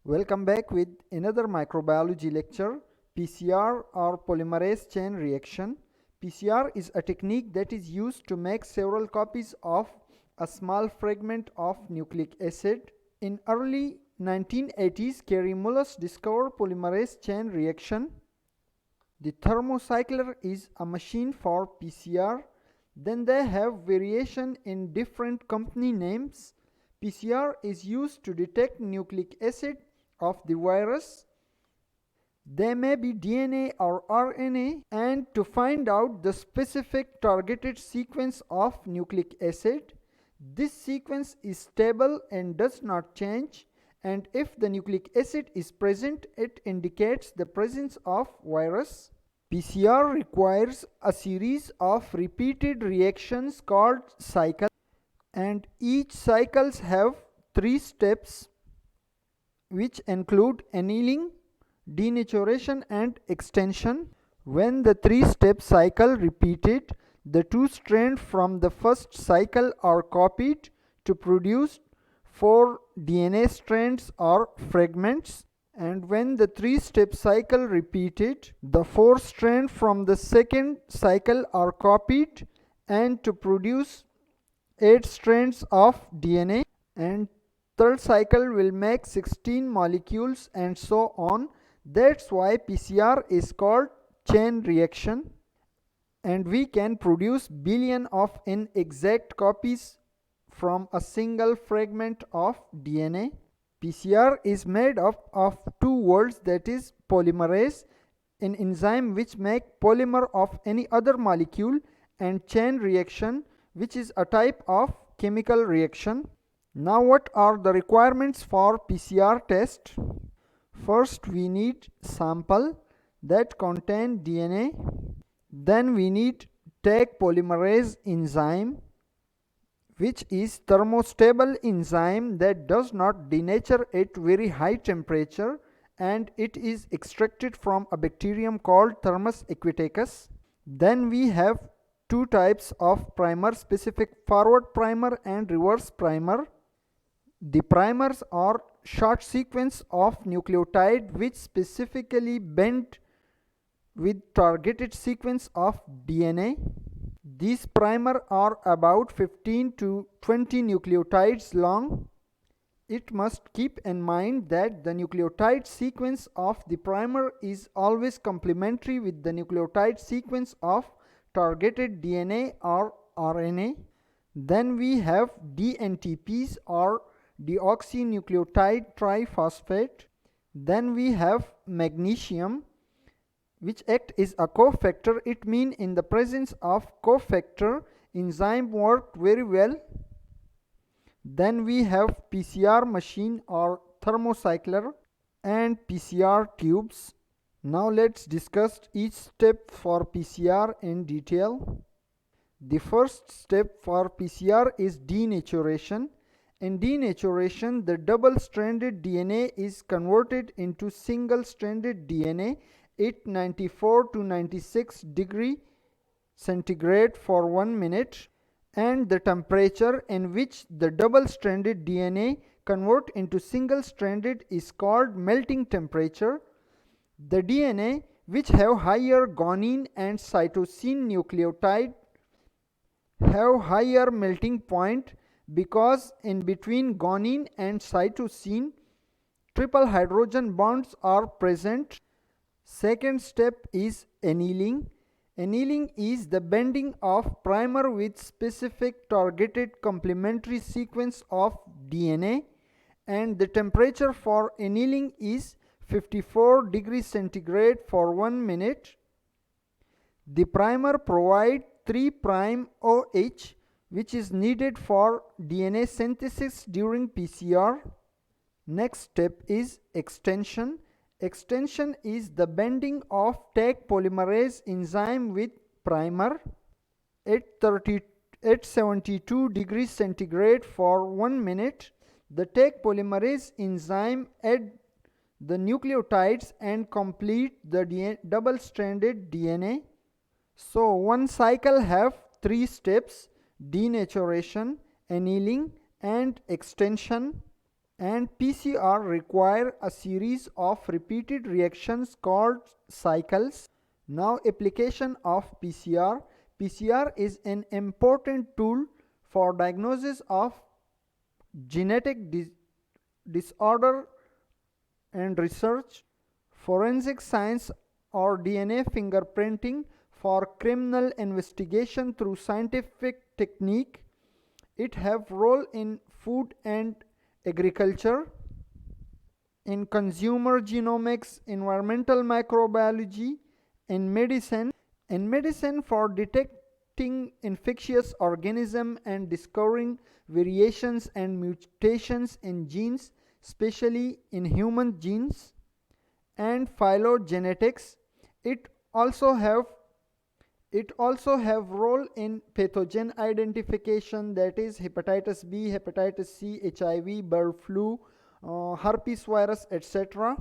Welcome back with another microbiology lecture, PCR or polymerase chain reaction. PCR is a technique that is used to make several copies of a small fragment of nucleic acid. In early 1980s, Kary Mullis discovered polymerase chain reaction. The thermocycler is a machine for PCR. Then they have variation in different company names. PCR is used to detect nucleic acid of the virus. They may be DNA or RNA, and to find out the specific targeted sequence of nucleic acid. This sequence is stable and does not change, and if the nucleic acid is present, it indicates the presence of virus. PCR requires a series of repeated reactions called cycles, and each cycles have 3 steps which include annealing, denaturation and extension. When the 3-step cycle repeated, the 2 strands from the first cycle are copied to produce 4 DNA strands or fragments, and when the 3-step cycle repeated, the 4 strands from the second cycle are copied and to produce 8 strands of DNA, and third cycle will make 16 molecules and so on. That's why PCR is called chain reaction, and we can produce billion of inexact copies from a single fragment of DNA. PCR is made up of 2 words, that is polymerase, an enzyme which make polymer of any other molecule, and chain reaction, which is a type of chemical reaction. Now what are the requirements for PCR test? First we need sample that contain DNA. Then we need Taq Polymerase enzyme, which is thermostable enzyme that does not denature at very high temperature, and it is extracted from a bacterium called Thermus aquaticus. Then we have 2 types of primer, specific forward primer and reverse primer. The primers are short sequence of nucleotide which specifically bend with targeted sequence of DNA. These primers are about 15 to 20 nucleotides long. It must keep in mind that the nucleotide sequence of the primer is always complementary with the nucleotide sequence of targeted DNA or RNA. Then we have DNTPs or deoxynucleotide triphosphate. Then we have magnesium, which act as a cofactor. It means in the presence of cofactor, enzyme work very well. Then we have PCR machine or thermocycler and PCR tubes. Now let's discuss each step for PCR in detail. The first step for PCR is denaturation. In denaturation, the double-stranded DNA is converted into single-stranded DNA at 94 to 96 degree centigrade for 1 minute, and the temperature in which the double-stranded DNA convert into single-stranded is called melting temperature. The DNA which have higher guanine and cytosine nucleotide have higher melting point because in between guanine and cytosine triple hydrogen bonds are present. Second step is annealing. Annealing is the bending of primer with specific targeted complementary sequence of DNA, and the temperature for annealing is 54 degrees centigrade for 1 minute. The primer provides 3' OH, which is needed for DNA synthesis during PCR. Next step is extension. Extension is the bending of Taq polymerase enzyme with primer at 72 degrees centigrade for 1 minute. The Taq polymerase enzyme add the nucleotides and complete the double-stranded DNA. So one cycle have 3 steps: denaturation, annealing and extension. and PCR require a series of repeated reactions called cycles. Now, application of PCR. PCR is an important tool for diagnosis of genetic disorder and research, forensic science or DNA fingerprinting, for criminal investigation through scientific technique. It have role in food and agriculture, in consumer genomics, environmental microbiology, in medicine for detecting infectious organisms and discovering variations and mutations in genes, especially in human genes, and phylogenetics. It also have role in pathogen identification, that is hepatitis B, hepatitis C, HIV, bird flu, herpes virus, etc.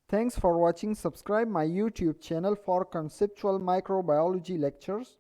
Thanks for watching. Subscribe my YouTube channel for conceptual microbiology lectures.